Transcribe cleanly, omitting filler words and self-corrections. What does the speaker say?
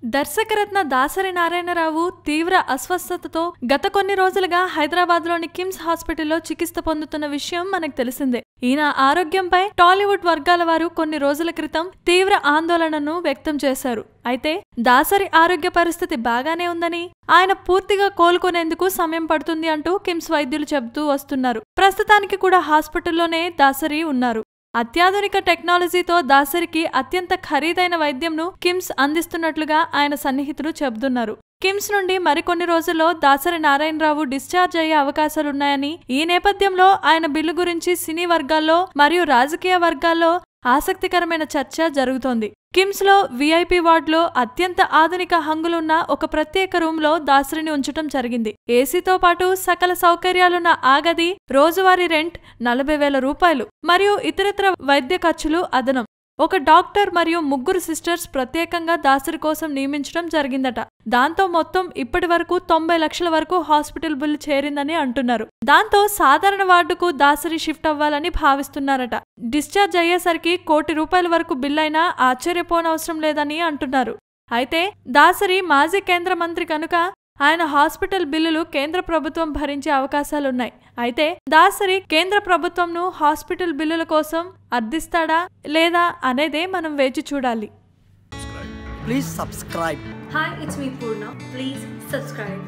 దర్శకరత్న దాసరి నారాయణరావు తీవ్ర అస్వస్థతతో గత కొన్ని రోజులుగా హైదరాబాద్లోని కిమ్స్ హాస్పిటల్లో చికిత్స పొందుతున్న విషయం మనకు తెలిసిందే. ఈయన ఆరోగ్యంపై టాలీవుడ్ వర్గాల వారు కొన్ని రోజుల క్రితం తీవ్ర ఆందోళనను వ్యక్తం చేశారు. అయితే దాసరి ఆరోగ్య పరిస్థితి బాగానే ఉందని, ఆయన పూర్తిగా కోలుకునేందుకు సమయం పడుతుంది అంటూ కిమ్స్ వైద్యులు చెబుతూ వస్తున్నారు. ప్రస్తుతానికి కూడా హాస్పిటల్లోనే దాసరి ఉన్నారు. అత్యాధునిక టెక్నాలజీతో దాసరికి అత్యంత ఖరీదైన వైద్యంను కిమ్స్ అందిస్తున్నట్లుగా ఆయన సన్నిహితులు చెబుతున్నారు. కిమ్స్ నుండి మరికొన్ని రోజుల్లో దాసరి నారాయణరావు డిశ్చార్జ్ అయ్యే అవకాశాలున్నాయని, ఈ నేపథ్యంలో ఆయన బిల్లు గురించి సినీ వర్గాల్లో మరియు రాజకీయ వర్గాల్లో ఆసక్తికరమైన చర్చ జరుగుతోంది. కిమ్స్ లో విఐపి వార్డులో అత్యంత ఆధునిక హంగులున్న ఒక ప్రత్యేక రూమ్ లో దాసరిని ఉంచటం జరిగింది. ఏసీతో పాటు సకల సౌకర్యాలున్న ఆ గది రోజువారీ రెంట్ 40,000 రూపాయలు మరియు ఇతరత్ర వైద్య ఖర్చులు అదనం. ఒక డాక్టర్ మరియు 3 సిస్టర్స్ ప్రత్యేకంగా దాసరి కోసం నియమించడం జరిగిందట. దాంతో మొత్తం ఇప్పటి వరకు 90 లక్షల వరకు హాస్పిటల్ బిల్లు చేరిందని అంటున్నారు. దాంతో సాధారణ వార్డుకు దాసరి షిఫ్ట్ అవ్వాలని భావిస్తున్నారట. డిశ్చార్జ్ అయ్యేసరికి ₹1 కోటి వరకు బిల్ అయినా ఆశ్చర్యపోనవసరం లేదని అంటున్నారు. అయితే దాసరి మాజీ కేంద్ర మంత్రి కనుక ఆయన హాస్పిటల్ బిల్లులు కేంద్ర ప్రభుత్వం భరించే అవకాశాలున్నాయి. అయితే దాసరి కేంద్ర ప్రభుత్వంను హాస్పిటల్ బిల్లుల కోసం అర్థిస్తాడా లేదా అనేదే మనం వేచి చూడాలి. Please subscribe. Hi, it's me Purna. Please subscribe.